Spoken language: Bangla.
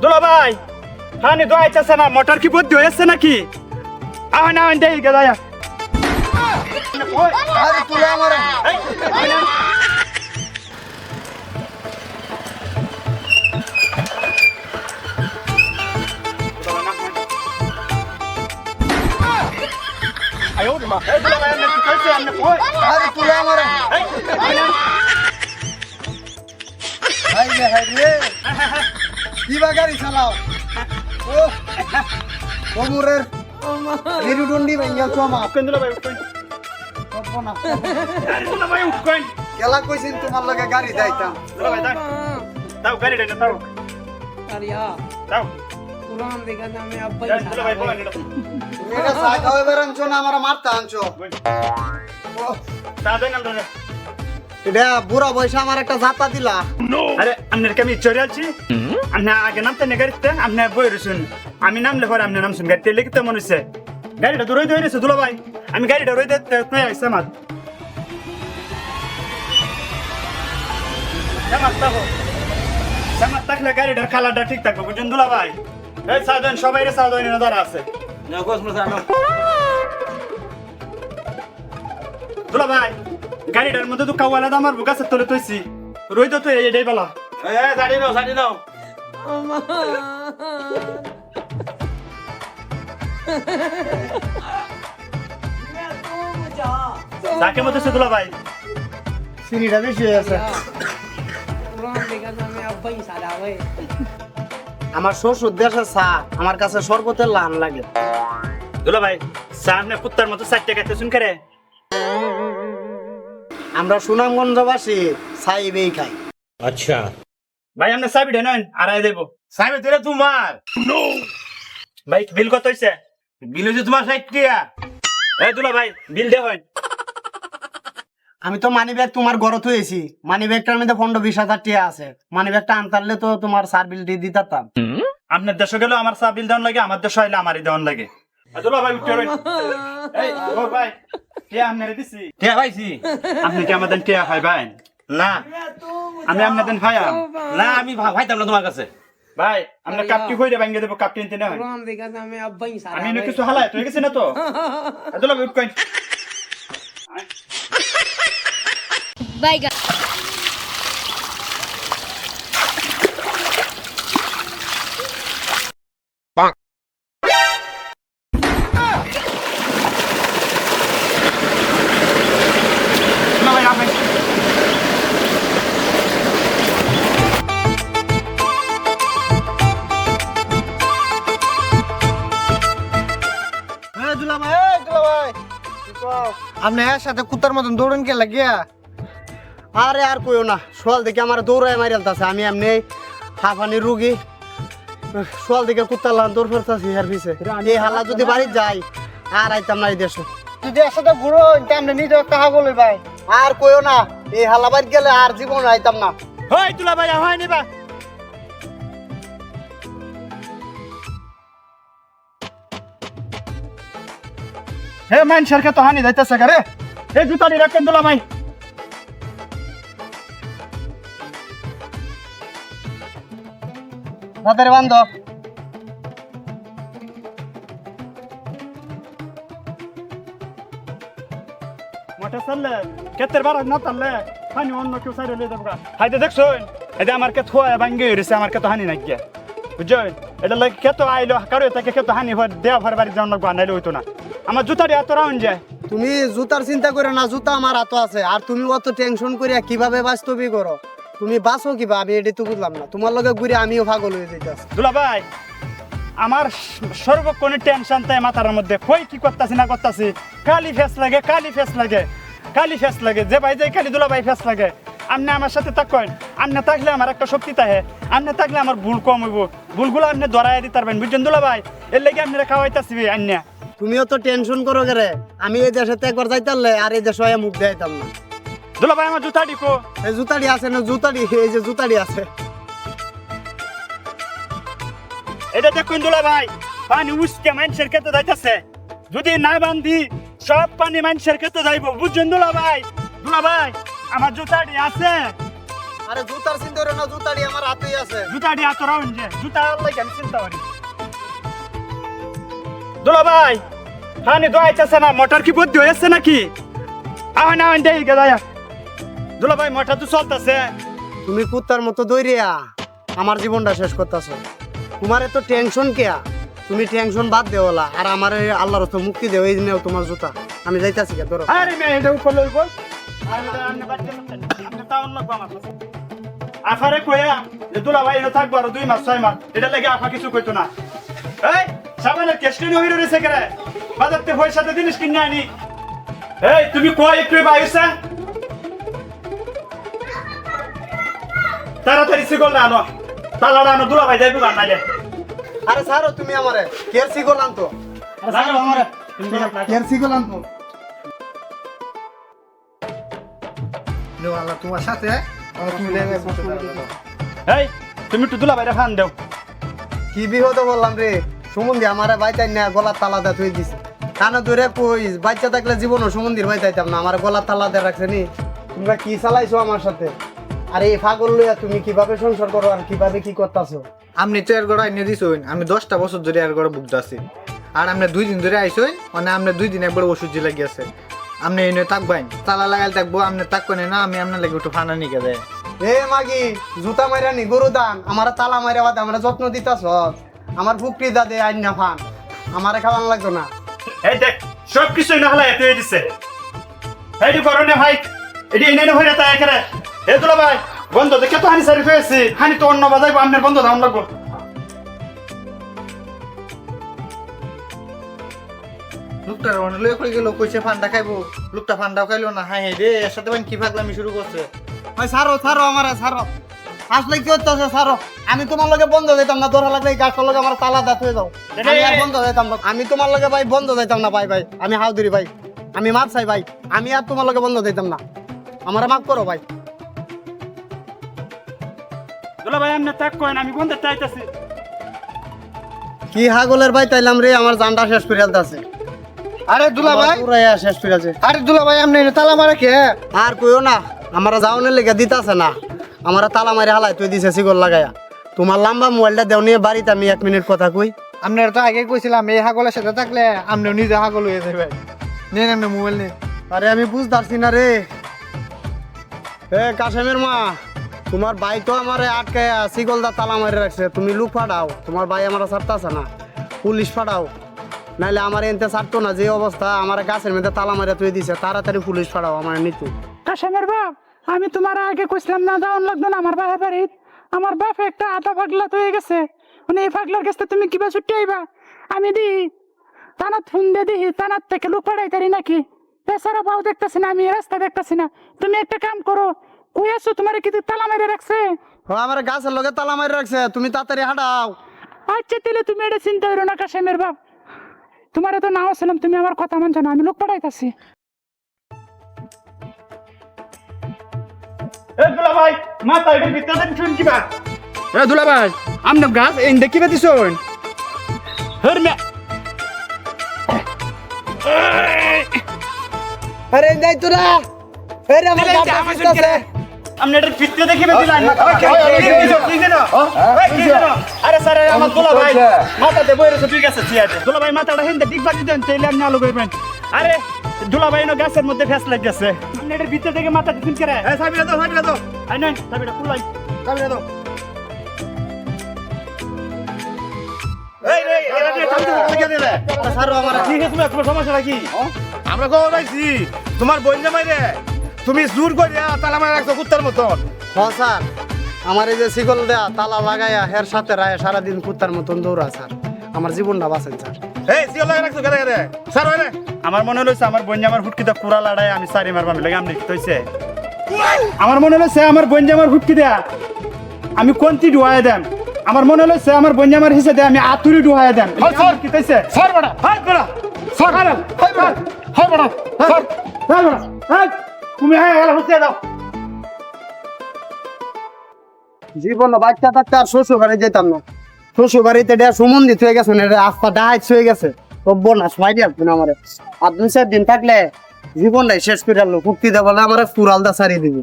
দুলা ভাই পানি দোয়াইতেছে না, মোটর কি বুদ্ধি হয়েছে নাকি? আহ না দেই গে দয়া। আরে তুলে আমারে আয় ওরে মা, এই দুলা ভাই আপনি কি কইছে? আপনি কই? আরে তুলে আমারে এই আয় না। হাই রে কি বা গাড়ি চালাও ও ওমরের রিডুন্ডি ভাইয়া চমা কোন দুলা ভাই কোন? সর্বনা আরে দুলা ভাই কোন? কেলা কইছেন তোমার লগে গাড়ি যাইতাম দুলা ভাই দাও। দাও গাড়ি দেন দাও। अरिया দাও। कुरान देखा था मैं अब এই দুলা ভাই বলেন এটা। তুমি এটা চা খাওয়াই বেরানছো না আমার মারতে আনছো ও তা দেন আমরা। এটা বুড়া বয়সে আমার একটা জাতা দিলা আরে আপনার কি আমি চড়ে আছি? আপনি আগে নামতে না গাড়িতে, আপনি বই রয়েছেন। আমি নামলে পরে আপনি নামছেন গাড়িতে, লিখিতে মনে হচ্ছে গাড়িটা দূরই ধরে নিয়েছে দুলা ভাই। আমি গাড়িটা রয়ে দিতে তুই আসছে আমার জামাত থাকলে গাড়িটার খালাটা ঠিক থাকবে, বুঝছেন দুলা ভাই? এই সাধন সবাই রে সাধন যারা আছে দুলা ভাই, গাড়িটার মধ্যে তো কাওয়ালা দামার গাছের তলে তৈছি রই তো তুই এটাই বলা। সাড়ি দাও যাকে মতো সে দুলা ভাই চিনিটা বেশি হয়ে আছে कुरान देखा था मैं अब ही सारा हुए আমার শ্বশুর দেশের চা আমার কাছে সর্বতের লান লাগে দুলা ভাই সামনে কুত্তার মতো চারটে গাইতে শুন করে আমরা সুনামগঞ্জবাসী চাইবেই খাই ভাই আপনি চাবিটা নেন আড়াই দেবো। সাহেব তোরা তোমার ভাই বিল কত হয়েছে? বিল হচ্ছে তোমার 60 টাকা। এই দুলা ভাই বিল দে হয়। আমি তো মানি ব্যাগ তোমার ঘরে থুয়েছি, মানি ব্যাগটার মধ্যে 15-20 হাজার টাকা আছে, মানি ব্যাগটা আনতারলে তো তোমার সার বিল দিয়ে দিতাম। আপনার দেশে গেলেও আমার চা বিল দেওয়ান লাগে, আমার দেশে হইলে আমারই দেওয়ান লাগে। দুলা ভাই উঠে রই। এই ও ভাই কে আপনারে দিছি? টাকা পাইছি আপনি কি আমাদের টিয়া খাই ভাই? না আমি আপনাদের ভাইয়া। না আমি ভাইতাম না তোমার কাছে। ভাই আমরা কাপটি কইরে ভাঙ্গে দেব, কাপটি নিতে না হয়। कुरान देखा था मैं अब ही सारा আমি এনে কিছু হালাই তুই গেছিস না তো? দুলা ভাই উঠ কই। Bye. দুলা ভাই আপনি আপনি এর সাথে কুত্তার মতন দৌড়েন কে লাগিয়া? আরে আর কইও না, সোয়াল দেখে আমার দৌড়ায় মারিয়ালতাছে, আমি এমনি হাফানি রুগী, সোয়াল দেখে কুত্তার লান দৌড় ফেরতাছি এর পিছে। এই হালা যদি বাড়ি যাই আর আইতাম না এই দেশে। যদি এর সাথে ঘুরো তেমনি নিজে কাহা বলে ভাই, আর কইও না, এই হালা বাড়ি গেলে আর জীবন আইতাম না। হই দুলা ভাই হয় নিবা। হে মানুষের কে তো হানি যাইতেছে রে। এই জুতাটি রাখেন দুলা ভাই। তাদের বান্ধ মোটর চললে কেতের বার না তাহলে হানি অন্য কেউ সাইড লয়ে যাবো। হাইতে দেখছুন এটা আমার কে থোয়া ভাঙ্গে হয়েছে, আমার কে তো হানি নাই গিয়া বুঝছেন? এটা লাগে কেতো আইলো কারো তাকে কেতো হানি ভর দেয়া ভর বাড়ি যাওয়ার লাগবো, নাইলে হইতো না। আমার জুতাটি এত রাউন্ড যায়। তুমি জুতার চিন্তা করো না, জুতা আমার হাতে আছে, আর তুমি অত টেনশন করিয়া কিভাবে বাস্তবই করো? তুমি বাঁচো কিবা আমি এটি তো বুঝলাম না, তোমার লগে ঘুরে আমিও পাগল হয়ে যেতেছি। দুলা ভাই আমার সর্বক্ষণে টেনশন তাই মাথার মধ্যে, কই কি করতেছি না করতেছি, কালি ফেস লাগে কালি ফেস লাগে কালি ফেস লাগে, যে ভাই যাই খালি দুলা ভাই ফেস লাগে। আপনি আমার সাথে থাকেন, আপনি থাকলে আমার একটা শক্তি থাকে, আপনি থাকলে আমার ভুল কম হইব, ভুলগুলো আপনি ধরাই দিতে পারবেন, বুঝছেন দুলা ভাই? এর লেগে আপনারা খাওয়াইতেছি আন্যা। তুমিও তো টেনশন করো রে, আমি এই দেশে একবার যাইতারলে আর এই দেশে মুখ দেখাইতাম না। দুলা ভাই আমার জুতাটি কো? এই জুতাড়ি আছে না? জুতাড়ি, এই যে জুতাড়ি আছে। এটা দেখুন দুলা ভাই, পানি উসকে মানুষের ক্ষেত্রে যাইতেছে, যদি না বান্ধি সব পানি মানুষের ক্ষেত্রে যাইব, বুঝছেন দুলা ভাই? দুলা ভাই আমার জুতাটি আছে, আরে জুতার চিন্তা করে না, জুতাটি আমার হাতেই আছে। জুতা দিয়ে আতরাও যে জুতা লাগে আমি চিন্তা করি দুলা ভাই হানি দোয়াইতেছে না মোটর কি বুদ্ধি হয়েছে নাকি আহ না দেই গেলায়া দুলা ভাই মোটর তো চলতেছে তুমি কুত্তার মতো দৌড়িয়া আমার জীবনটা শেষ করতেছো। তোমার এত টেনশন কেয়া? তুমি টেনশন বাদ দেওলা আর আমার আল্লাহর রাস্তা মুক্তি দেও। এই নেও তোমার জুতা, আমি যাইতাছি কে ধরো। আরে মে এটা উপর লইব আমি বাচ্চা আমি টাউন লাগবো আমার আফারে কইয়া যে দুলা ভাই এনে থাকবো আর 2 মাস 6 মাস এটা লাগে আফা কিছু কইতো না। এই সাবানের কেস্টনি হইরে রইছে কেরে বাজারতে পয়সাতে জিনিস কিনে আনি। এই তুমি কই একটু বাইসা তাড়াতাড়ি সিগল না আনো তালাড়া আনো দুলা ভাই যাইবো গান নাইলে আরে ছাড়ো তুমি আমারে, কেরসি গোলাম তো, ছাড়ো আমারে কেরসি গোলাম তো। আল্লাহ তোমার সাথে তুমি লেগে এই তুমি একটু দুলা ভাইরে ফান দেও কি বিহত বললাম রে, সুমন্দি আমারে বাইতাই না গলার তালা দা থই দিছে। কানে ধরে কইস বাচ্চা থাকলে জীবনও সুমন্দির বাইতাইতাম না, আমার গলার তালা দা রাখছে নি। তোমরা কি চালাইছো আমার সাথে? আরে এই পাগল লইয়া তুমি কিভাবে সংসার করো আর কিভাবে কি করতাছো? আপনি তো এর গড়া এনে দিছুন, আমি 10টা বছর ধরে এর গড়া ভুগতাছি। আর আপনি 2 দিন ধরে আইছুন, মানে আপনি 2 দিন একবার ওষুধ জি লাগিয়েছে। আপনি এনে থাকবেন, তালা লাগাইল থাকবো, আপনি থাকবেন না, আমি আপনার লাগে একটু ফানা নিয়ে গেছে। এ মাগি জুতা মাইরা নি গরু দান, আমার তালা মাইরা বাদ আমরা যত্ন দিতাছ। আমার ফুকরি দাদে আইন না ফান, আমারে খাওয়ান লাগতো না। এই দেখ সব কিছু না হলে এত দিছে এইটি করো না ভাই এটি এনে হইরা তাই এখানে এ দুলা ভাই বন্ধ দেখে তো হানি সারি হয়েছে হানি তো অন্য বাজাইবো আপনার বন্ধ দাম লাগবো লোকটার মানে লয়ে কই গেল, কইছে ফান্ডা খাইবো, লোকটা ফান্ডাও খাইলো না। হাই রে, এর সাথে মানে কি পাগলামি শুরু করছে। ভাই ছাড়ো ছাড়ো আমারে ছাড়ো, আসলে কি হচ্ছে ছাড়ো। আমি তোমার লগে বন্ধ দিতাম না, ধরা লাগলে এই গাছটার লগে আমার তালা দাঁত হয়ে যাও। আমি আর বন্ধ দিতাম না, আমি তোমার লগে ভাই বন্ধ দিতাম না। ভাই ভাই আমি হাউদুরি ভাই, আমি মাপ চাই ভাই, আমি আর তোমার লগে বন্ধ দিতাম না, আমার মাফ করো ভাই। দুলা ভাই আপনি তাক করেন আমি বন্ধ চাইতেছি কি হাগলের ভাই তাইলাম রে, আমার জানটা শেষ করে আছে। আরে দুলা ভাই, পুরাইয়া শেষ করে আছে। আরে দুলা ভাই আপনি এনে তালা মারা কে? আর কইও না, আমরা যাওনের লেগে দিতাছে না, আমরা তালা মারি হালাই তুই দিছে সিগল লাগাইয়া। তোমার লম্বা মোবাইলটা দেও নিয়ে বাড়িতে আমি 1 মিনিট কথা কই। আপনার তো আগে কইছিলাম এই হাগলের সাথে থাকলে আপনিও নিজে হাগল হয়ে যাবেন। নেন আপনি মোবাইল নেন। আরে আমি বুঝতারছি না রে। এ কাশেমের মা, তোমার ভাই তো আমারে আটকায়া সিগলদা তালা মারি রাখছে, তুমি লুক ফাটাও। তোমার ভাই আমার ছাড়তাছে না, পুলিশ ফাটাও, নাইলে আমার এনতে ছাড়তো না। যে অবস্থা আমার গাছের মধ্যে তালা মারি তুই দিছে, তাড়াতাড়ি পুলিশ ফাটাও আমার নিতু। কাশেমের বাপ আমি তোমার আগে কইছিলাম না যাওয়ান লাগতো না আমার বাপের বাড়িত। আমার বাপ একটা আধা পাগলা তো হয়ে গেছে, মানে এই পাগলার কাছে তুমি কিবা ছুটে আইবা? আমি দি তানাত ফোন দিয়ে দিই, তানাত থেকে লোক পাঠাইতারি নাকি? বেচারা পাও দেখতেছি না, আমি রাস্তা দেখতেছি না। তুমি একটা কাম করো, কই আছো? তোমার কি তালা মেরে রাখছে? আমার গাছের লগে তালা মারি রাখছে, তুমি তাড়াতাড়ি হাঁটাও। আচ্ছা তাহলে তুমি এটা চিন্তা করো না কাশেমের বাপ, তোমার তো নাও ছিলাম, তুমি আমার কথা মানছো না, আমি লোক পাঠাইতাছি। এ দুলা ভাই মাথা এর ভিতরে শুন কিবা এ দুলা ভাই আমনে গাছ এন দেখিবে দিছুন হর মে আরে যাই তোরা, আরে আমার গাছ আসছে। আমনে এর ভিতরে দেখিবে দিলেন আরে স্যার আমার দুলা ভাই মাথাতে বইরেছে ঠিক আছে চিয়াতে দুলা ভাই মাথাটা হেনতে ঠিক বাজি দেন তাইলে আপনি আলো করবেন। আরে দুলা ভাই নো গাছের মধ্যে ফেস লাগিয়েছে, আপনি এর ভিতরে থেকে মাথা দিন করে এ সাবিরা দাও আই নয় সাবিরা ফুলাই সাবিরা দাও। এই রে এরা দিয়ে চালু লাগিয়ে দিলে ছাড়ো আমার। ঠিক আছে তোমার সমস্যা কি? আমরা কখন আইছি তোমার বোন জামাই রে তুমি জোর করিয়া তালা মারা রাখছো কুত্তার মতন। হ্যাঁ স্যার, আমার এই যে শিকল দেয়া তালা লাগাইয়া হের সাথে রায় সারাদিন কুত্তার মতন দৌড়া স্যার, আমার জীবনটা বাঁচেন স্যার। এই সিও লাগা রাখছো কেন রে স্যার হয় রে আমার মনে হইছে আমার বঞ্জামার হুটকিটা পুরা লড়াই আমি সারি মারবা আমি লাগে আমনি কইছে আমার মনে হইছে আমার বঞ্জামার হুটকি দেয়া আমি কোনটি ডুয়ায় দেম, আমার মনে হইছে আমার বঞ্জামার হিসে দেয়া আমি আতুরি ডুয়ায় দেম। স্যার কি কইছে স্যার বড়া হাই বড়া স্যার হাই বড়া হাই বড়া স্যার হাই বড়া হাই তুমি হাই গেল হুটকে দাও। জীবন বাচ্চা থাকতে আর শ্বশুর বাড়ি যেতাম না, শ্বশুর বাড়িতে ডেয়া সুমন্দিত হয়ে গেছে, রাস্তা ডাহাইত হয়ে গেছে, তব্য না সবাই আসবেন আমার। আর 2-4 দিন থাকলে জীবনটাই শেষ করে আলো, কুক্তি দেবলে আমার কুড়ালদা সারিয়ে দিবি।